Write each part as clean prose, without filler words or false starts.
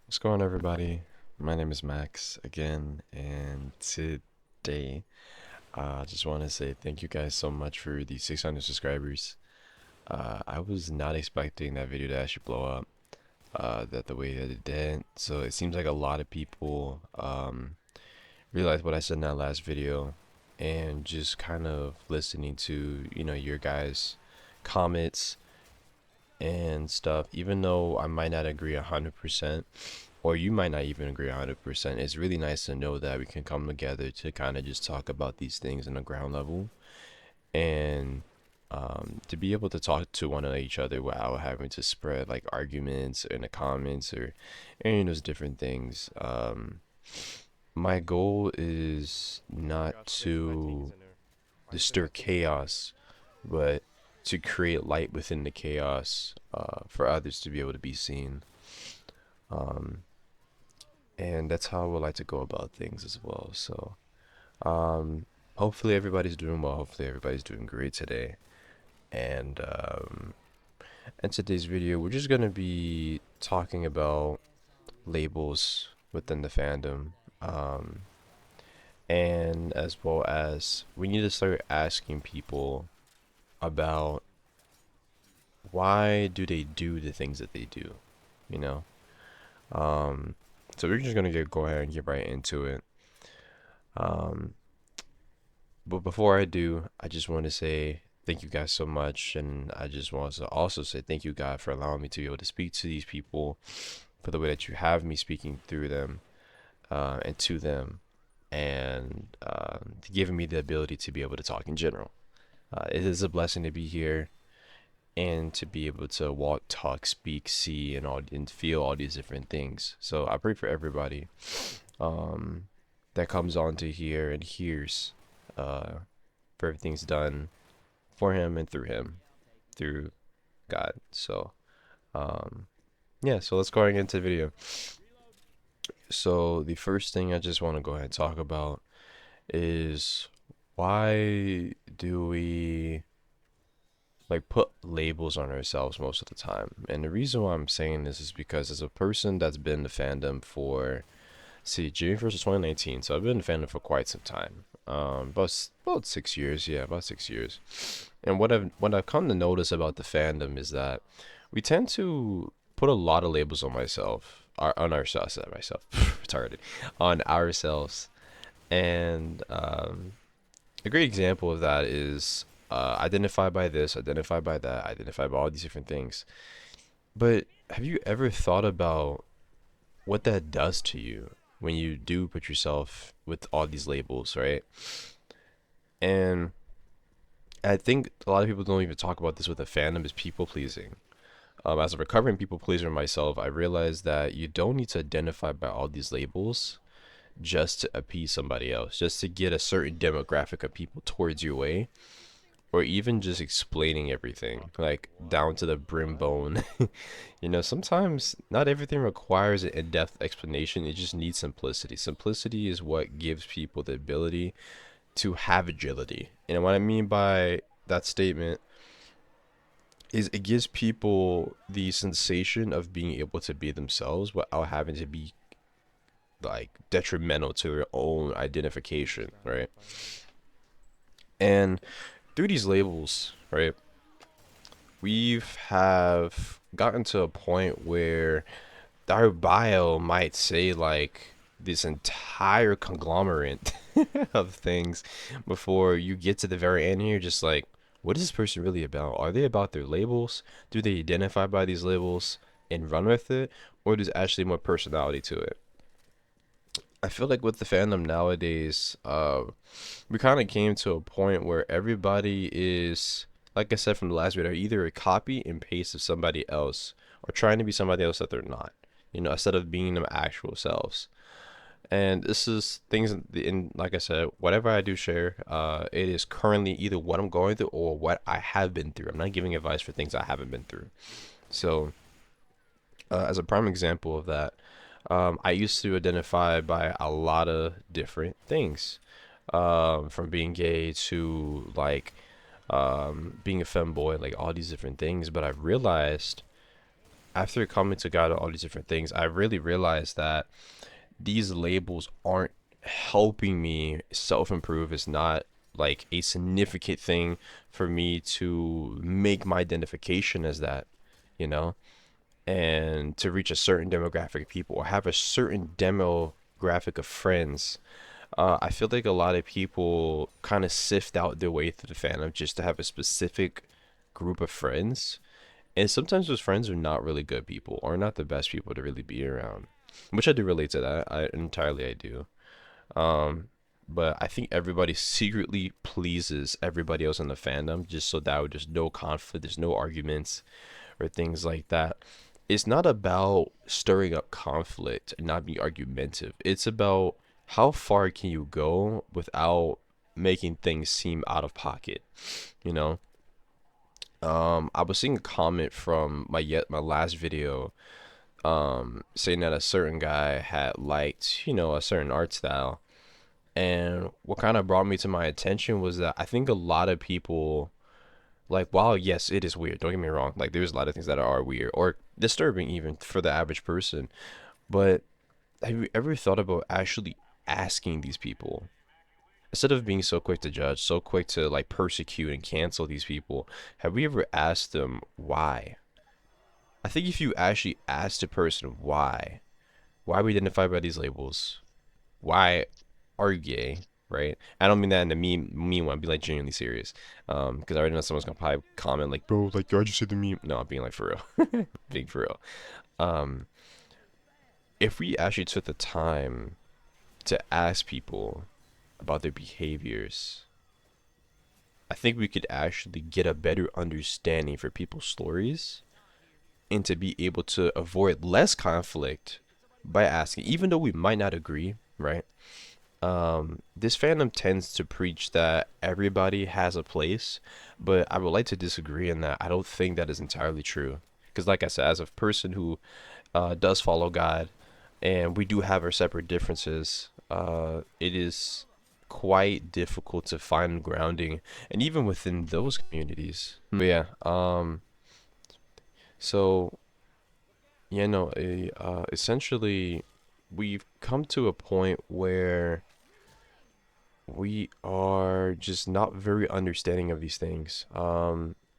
What's going on, everybody? My name is Max again, and today I just want to say thank you guys so much for the 600 subscribers. I was not expecting that video to actually blow up that the way that it did. So it seems like a lot of people realized what I said in that last video, and just kind of listening to your guys' comments and stuff, even though I might not agree 100%, or you might not even agree 100%, it's really nice to know that we can come together to kind of just talk about these things on the ground level, and to be able to talk to one of each other without having to spread like arguments in the comments or any of those different things. My goal is not to stir chaos, but to create light within the chaos, for others to be able to be seen. Um, and that's how I would like to go about things as well. So, um, hopefully everybody's doing well. Hopefully everybody's doing great today. And in today's video, we're just gonna be talking about labels within the fandom, um, and as well as we need to start asking people about why do they do the things that they do, you know? Um, so we're just gonna go ahead and get right into it. Um, but before I do, I just want to say thank you guys so much, and I just want to also say thank you, God, for allowing me to be able to speak to these people, for the way that you have me speaking through them, and to them, and giving me the ability to be able to talk in general. It is a blessing to be here and to be able to walk, talk, speak, see, and feel all these different things. So I pray for everybody um, that comes on to here and hears, for everything's done for him and through him, through God. So um, yeah, so let's go ahead and get into the video. So the first thing I just want to go ahead and talk about is, why do we like put labels on ourselves most of the time? And the reason why I'm saying this is because, as a person that's been in the fandom for, see, June 1st of 2019, so I've been in the fandom for quite some time. About 6 years, yeah, about 6 years. And what I've come to notice about the fandom is that we tend to put a lot of labels on on ourselves, not myself, retarded, on ourselves. And a great example of that is, identify by this, identify by that, identify by all these different things. But have you ever thought about what that does to you when you do put yourself with all these labels, right? And I think a lot of people don't even talk about this with the fandom, is people pleasing. As a recovering people pleaser myself, I realized that you don't need to identify by all these labels just to appease somebody else, just to get a certain demographic of people towards your way, or even just explaining everything, like down to the brim bone. Sometimes not everything requires an in-depth explanation. It just needs simplicity. Simplicity is what gives people the ability to have agility. And what I mean by that statement is, it gives people the sensation of being able to be themselves without having to be like detrimental to their own identification, right? And through these labels, right, we've have gotten to a point where our bio might say like this entire conglomerate of things before you get to the very end. And you're just like, what is this person really about? Are they about their labels? Do they identify by these labels and run with it, or there's actually more personality to it? I feel like with the fandom nowadays, we kind of came to a point where everybody is, like I said from the last video, either a copy and paste of somebody else, or trying to be somebody else that they're not, instead of being them actual selves. And this is things like I said, whatever I do share, it is currently either what I'm going through or what I have been through. I'm not giving advice for things I haven't been through. So, as a prime example of that, I used to identify by a lot of different things, from being gay to being a femboy, like all these different things. But I realized after coming to God on all these different things, I really realized that these labels aren't helping me self improve. It's not like a significant thing for me to make my identification as that, you know, and to reach a certain demographic of people or have a certain demographic of friends. I feel like a lot of people kind of sift out their way through the fandom just to have a specific group of friends. And sometimes those friends are not really good people or not the best people to really be around, which I do relate to that. I do. Um, but I think everybody secretly pleases everybody else in the fandom just so that there's no conflict, there's no arguments or things like that. It's not about stirring up conflict and not being argumentative. It's about how far can you go without making things seem out of pocket, you know? I was seeing a comment from my last video, saying that a certain guy had liked, a certain art style. And what kind of brought me to my attention was that I think a lot of people, like, while yes, it is weird, don't get me wrong, like there's a lot of things that are weird or disturbing even for the average person. But have you ever thought about actually asking these people? Instead of being so quick to judge, so quick to like persecute and cancel these people, have we ever asked them why? I think if you actually ask the person why we identify by these labels, why are you gay, right? I don't mean that in the meme one. I'd be like genuinely serious, because I already know someone's gonna probably comment like, "Bro, like, I just said the meme." No, I'm being like for real, being for real. Um, if we actually took the time to ask people about their behaviors, I think we could actually get a better understanding for people's stories and to be able to avoid less conflict by asking, even though we might not agree, right? This fandom tends to preach that everybody has a place, but I would like to disagree in that. I don't think that is entirely true. Because, like I said, as a person who does follow God, and we do have our separate differences, it is quite difficult to find grounding, and even within those communities. But yeah, so yeah, no, essentially, we've come to a point where we are just not very understanding of these things.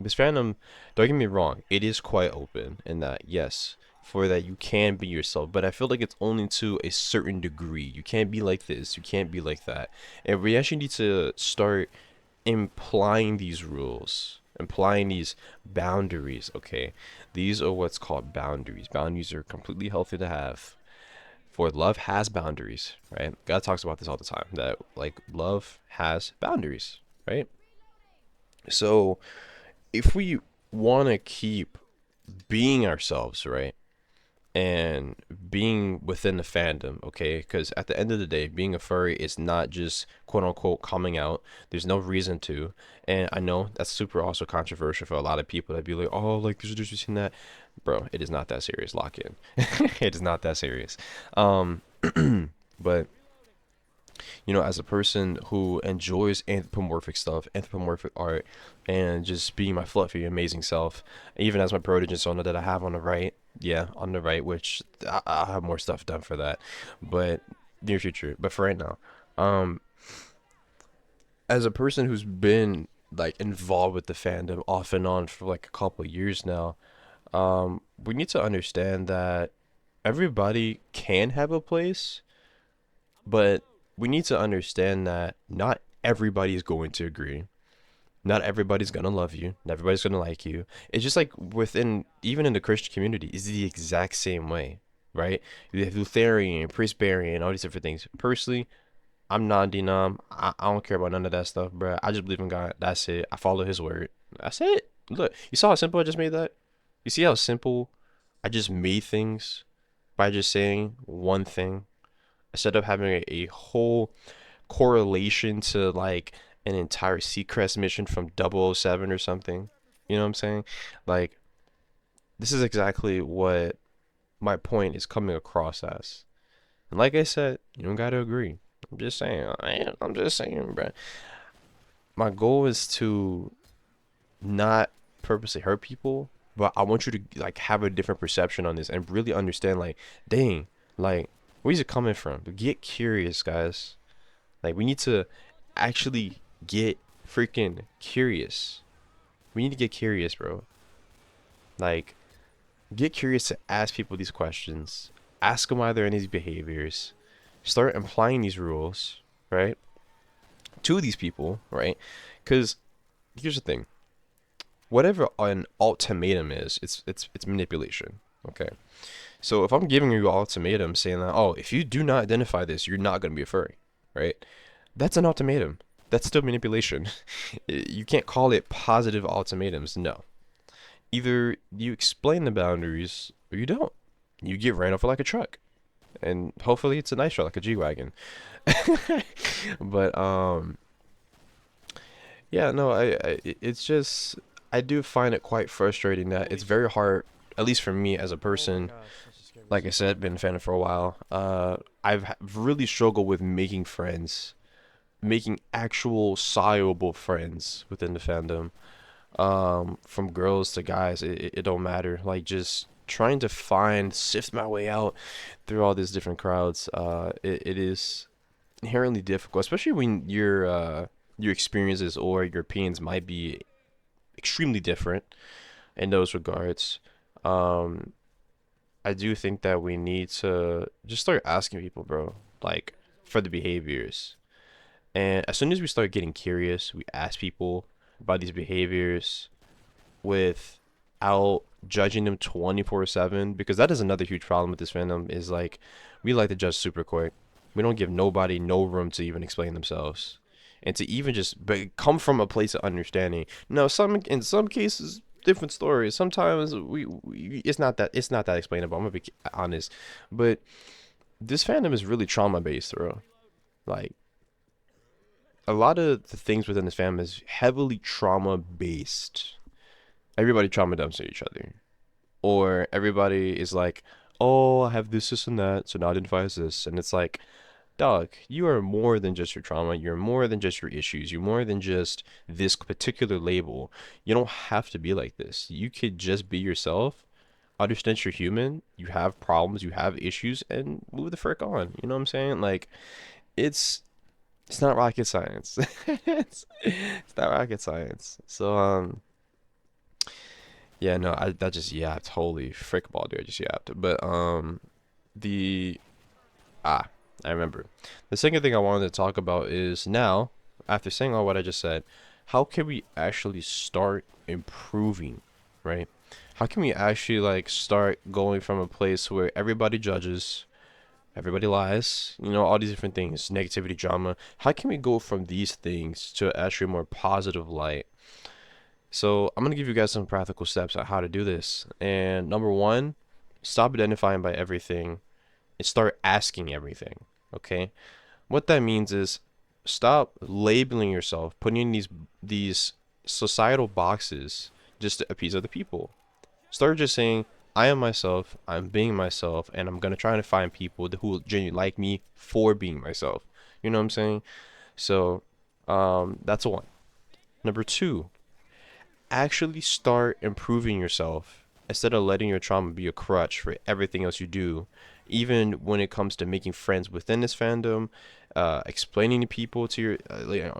This fandom, don't get me wrong, it is quite open in that, yes, for that you can be yourself, but I feel like it's only to a certain degree. You can't be like this, you can't be like that. And we actually need to start implying these rules, implying these boundaries, okay? These are what's called boundaries. Boundaries are completely healthy to have, for love has boundaries, right? God talks about this all the time, that like love has boundaries, right? So if we want to keep being ourselves, right, and being within the fandom, okay, because at the end of the day, being a furry is not just quote unquote coming out. There's no reason to. And I know that's super also controversial for a lot of people that be like, oh, like there's this and that. Bro, it is not that serious. Lock in. It is not that serious. um but as a person who enjoys anthropomorphic stuff, anthropomorphic art, and just being my fluffy, amazing self, even as my persona that I have on the right, yeah, on the right, which I'll have more stuff done for that, but near future. But for right now, um, as a person who's been like involved with the fandom off and on for like a couple of years now, we need to understand that everybody can have a place, but we need to understand that not everybody is going to agree. Not everybody's gonna love you. Not everybody's gonna like you. It's just like within, even in the Christian community, is the exact same way, right? You have Lutheran, Presbyterian, all these different things. Personally, I'm non-denom. I don't care about none of that stuff, bro. I just believe in God. That's it. I follow His word. That's it. Look, you saw how simple I just made that. You see how simple I just made things by just saying one thing instead of having a whole correlation to like an entire Seacrest mission from 007 or something. You know what I'm saying? Like, this is exactly what my point is coming across as. And like I said, you don't gotta agree. I'm just saying. I'm just saying, bro. My goal is to not purposely hurt people, but I want you to like have a different perception on this and really understand like, dang, like where's it coming from? Get curious, guys. Like we need to actually get freaking curious. We need to get curious, bro. Like get curious to ask people these questions. Ask them why they're in these behaviors. Start applying these rules, right? To these people, right? Because here's the thing. Whatever an ultimatum is, it's manipulation. Okay. So if I'm giving you an ultimatum saying that, oh, if you do not identify this, you're not gonna be a furry, right? That's an ultimatum. That's still manipulation. You can't call it positive ultimatums. No. Either you explain the boundaries or you don't. You get ran over like a truck, and hopefully it's a nice truck, like a G wagon. But yeah, no, it's just I do find it quite frustrating that it's very hard, at least for me as a Oh my person. gosh, that just scared me Like I so bad. said, been a fan for a while. Really struggled with making friends, making actual soluble friends within the fandom. From girls to guys, it don't matter. Like just trying to sift my way out through all these different crowds. It is inherently difficult, especially when your experiences or your opinions might be extremely different in those regards. Um, I do think that we need to just start asking people, bro, like for the behaviors. And as soon as we start getting curious, we ask people about these behaviors without judging them 24/7, because that is another huge problem with this fandom is like we like to judge super quick. We don't give nobody no room to even explain themselves and to even just come from a place of understanding. No, some in some cases different stories. Sometimes we it's not that explainable. I'm gonna be honest, but this fandom is really trauma based, bro. Like a lot of the things within this fandom is heavily trauma based. Everybody trauma dumps to each other, or everybody is like, "Oh, I have this, and that, so now identify as this," and it's like, dog, you are more than just your trauma. You're more than just your issues. You're more than just this particular label. You don't have to be like this. You could just be yourself. Understand you're human. You have problems. You have issues, and move the frick on. You know what I'm saying? Like it's it's not rocket science. It's not rocket science. So yeah, no, I that just yapped. Holy frick ball, dude, I just yapped. But the Ah, I remember. The second thing I wanted to talk about is now, after saying all what I just said, how can we actually start improving, right? How can we actually like start going from a place where everybody judges, everybody lies, all these different things, negativity, drama. How can we go from these things to actually a more positive light? So I'm gonna give you guys some practical steps on how to do this. And number one, stop identifying by everything and start asking everything. Okay? What that means is stop labeling yourself, putting in these societal boxes just to appease other people. Start just saying, I am myself, I'm being myself, and I'm gonna try to find people who will genuinely like me for being myself. You know what I'm saying? So, that's one. Number two, actually start improving yourself instead of letting your trauma be a crutch for everything else you do, even when it comes to making friends within this fandom, explaining to people to your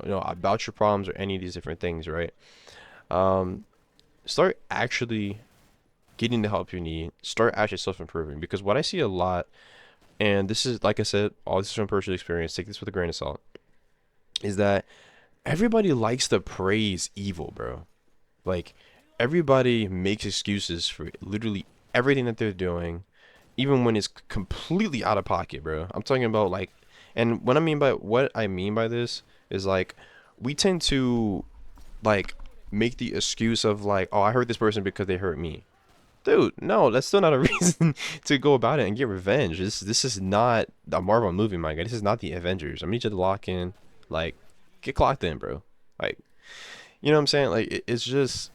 about your problems or any of these different things, right? um, Start actually getting the help you need. Start actually self-improving, because what I see a lot, and this is like I said, all this is from personal experience, take this with a grain of salt, is that everybody likes to praise evil, bro. Like everybody makes excuses for literally everything that they're doing, even when it's completely out of pocket, bro. I'm talking about like, and what I mean by this is like, we tend to like make the excuse of like, oh, I hurt this person because they hurt me. Dude, no, that's still not a reason to go about it and get revenge. This is not a Marvel movie, my guy. This is not the Avengers. I need you to lock in, like, get clocked in, bro. Like, you know what I'm saying? Like, it's just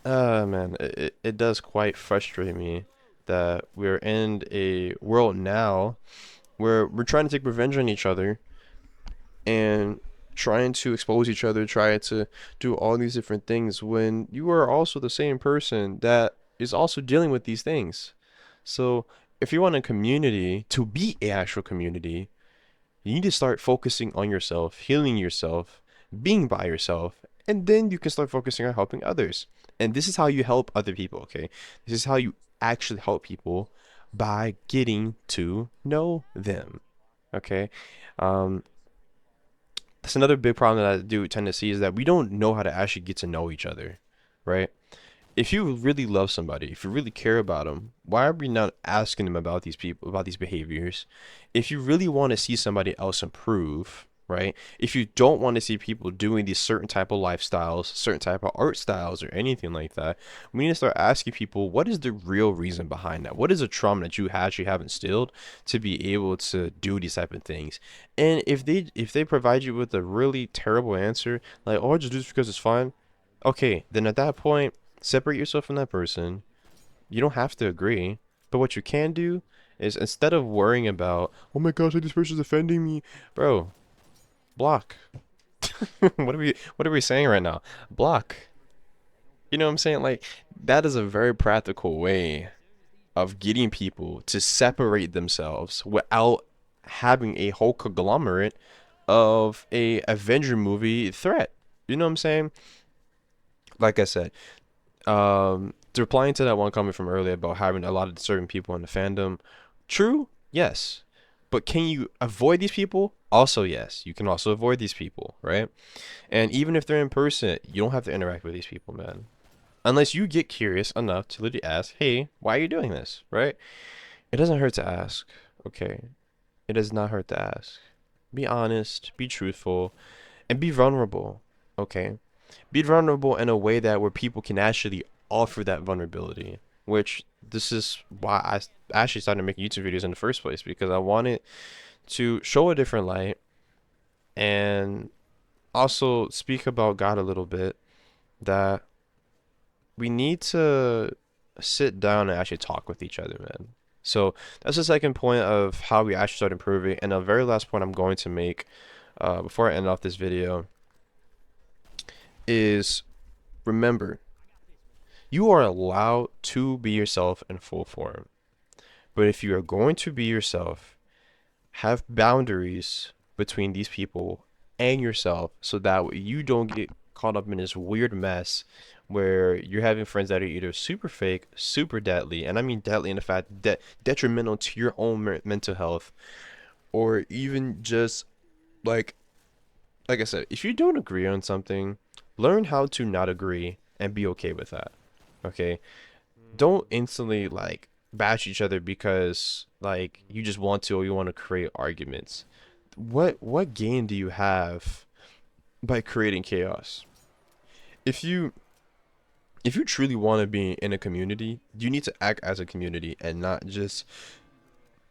man, it does quite frustrate me that we're in a world now where we're trying to take revenge on each other and trying to expose each other, trying to do all these different things when you are also the same person that is also dealing with these things. So if you want a community to be an actual community, you need to start focusing on yourself, healing yourself, being by yourself, and then you can start focusing on helping others. And this is how you help other people, okay? This is how you actually help people by getting to know them, okay? Um, that's another big problem that I do tend to see is that we don't know how to actually get to know each other, right? If you really love somebody, if you really care about them, why are we not asking them about these people, about these behaviors? If you really want to see somebody else improve, right? If you don't want to see people doing these certain type of lifestyles, certain type of art styles, or anything like that, we need to start asking people what is the real reason behind that? What is the trauma that you actually have instilled to be able to do these type of things? And if they provide you with a really terrible answer, like, oh, I just do this because it's fun, okay, then at that point, separate yourself from that person. You don't have to agree, but what you can do is instead of worrying about, oh my gosh, like this person's offending me, bro, block. What are we saying right now? Block. You know what I'm saying? Like that is a very practical way of getting people to separate themselves without having a whole conglomerate of a Avenger movie threat. You know what I'm saying? Like I said, to replying to that one comment from earlier about having a lot of certain people in the fandom, true, yes. But can you avoid these people? Also, yes. You can also avoid these people, right? And even if they're in person, you don't have to interact with these people, man. Unless you get curious enough to literally ask, hey, why are you doing this, right? It doesn't hurt to ask, okay? It does not hurt to ask. Be honest, be truthful, and be vulnerable, okay? Be vulnerable in a way that where people can actually offer that vulnerability, which this is why I actually started making YouTube videos in the first place, because I wanted to show a different light and also speak about God a little bit, that we need to sit down and actually talk with each other, man. So that's the second point of how we actually start improving. And the very last point I'm going to make before I end off this video is, remember, you are allowed to be yourself in full form. But if you are going to be yourself, have boundaries between these people and yourself so that way you don't get caught up in this weird mess where you're having friends that are either super fake, super deadly, and I mean deadly in the fact that detrimental to your own mental health, or even just like like I said, if you don't agree on something, learn how to not agree and be okay with that. Okay? Don't instantly like bash each other because like you just want to, or you want to create arguments. What gain do you have by creating chaos? If you if you truly want to be in a community, you need to act as a community and not just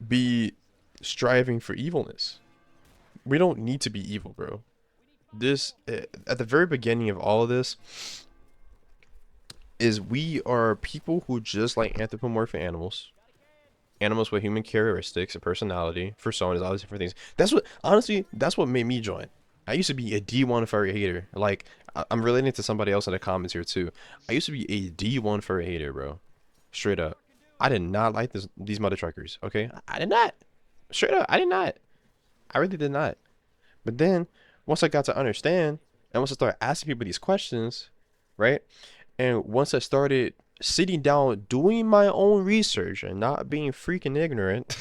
be striving for evilness. We don't need to be evil, bro. This at the very beginning of all of this is we are people who just like anthropomorphic animals, animals with human characteristics and personality, personas, all these different things. That's what, honestly, that's what made me join. I used to be a D1 furry hater. Like, I'm relating to somebody else in the comments here too. I used to be a D1 furry hater, bro. Straight up. I did not like these mother truckers. Okay, I did not. Straight up, I did not. I really did not. But then once I got to understand, and once I started asking people these questions, right? And once I started sitting down, doing my own research and not being freaking ignorant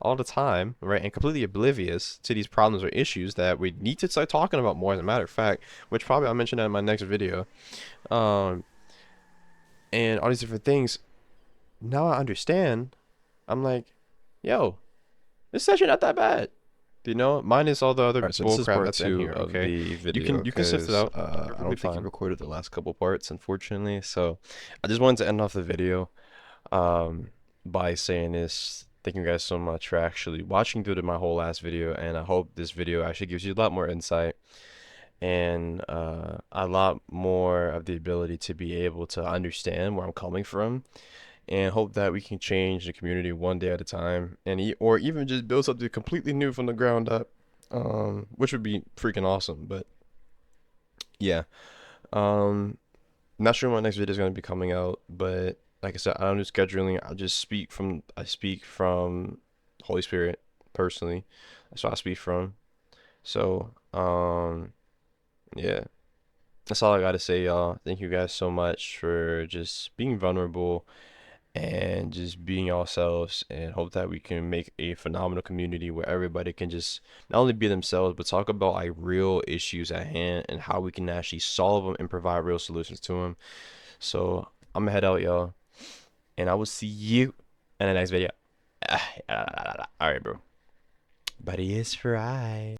all the time, right? And completely oblivious to these problems or issues that we need to start talking about more, as a matter of fact, which probably I'll mention that in my next video. Um, and all these different things. Now I understand. I'm like, yo, this actually not that bad. You know, minus all the other All right, so this bull is crap part that's in two here. of Okay, the you video can sift it because out. I Perfectly don't think you fine. recorded the last couple parts, unfortunately. So I just wanted to end off the video um, by saying this. Thank you guys so much for actually watching through to my whole last video, and I hope this video actually gives you a lot more insight and a lot more of the ability to be able to understand where I'm coming from, and hope that we can change the community one day at a time, and or even just build something completely new from the ground up. which would be freaking awesome. But yeah, um, not sure when my next video is gonna be coming out, but like I said, I don't do scheduling. I speak from Holy Spirit personally. That's what I speak from. So, yeah, that's all I gotta say, y'all. Thank you guys so much for just being vulnerable and just being ourselves, and hope that we can make a phenomenal community where everybody can just not only be themselves but talk about like real issues at hand and how we can actually solve them and provide real solutions to them. So I'm gonna head out, y'all, and I will see you in the next video. All right, bro. Buddy is Fry.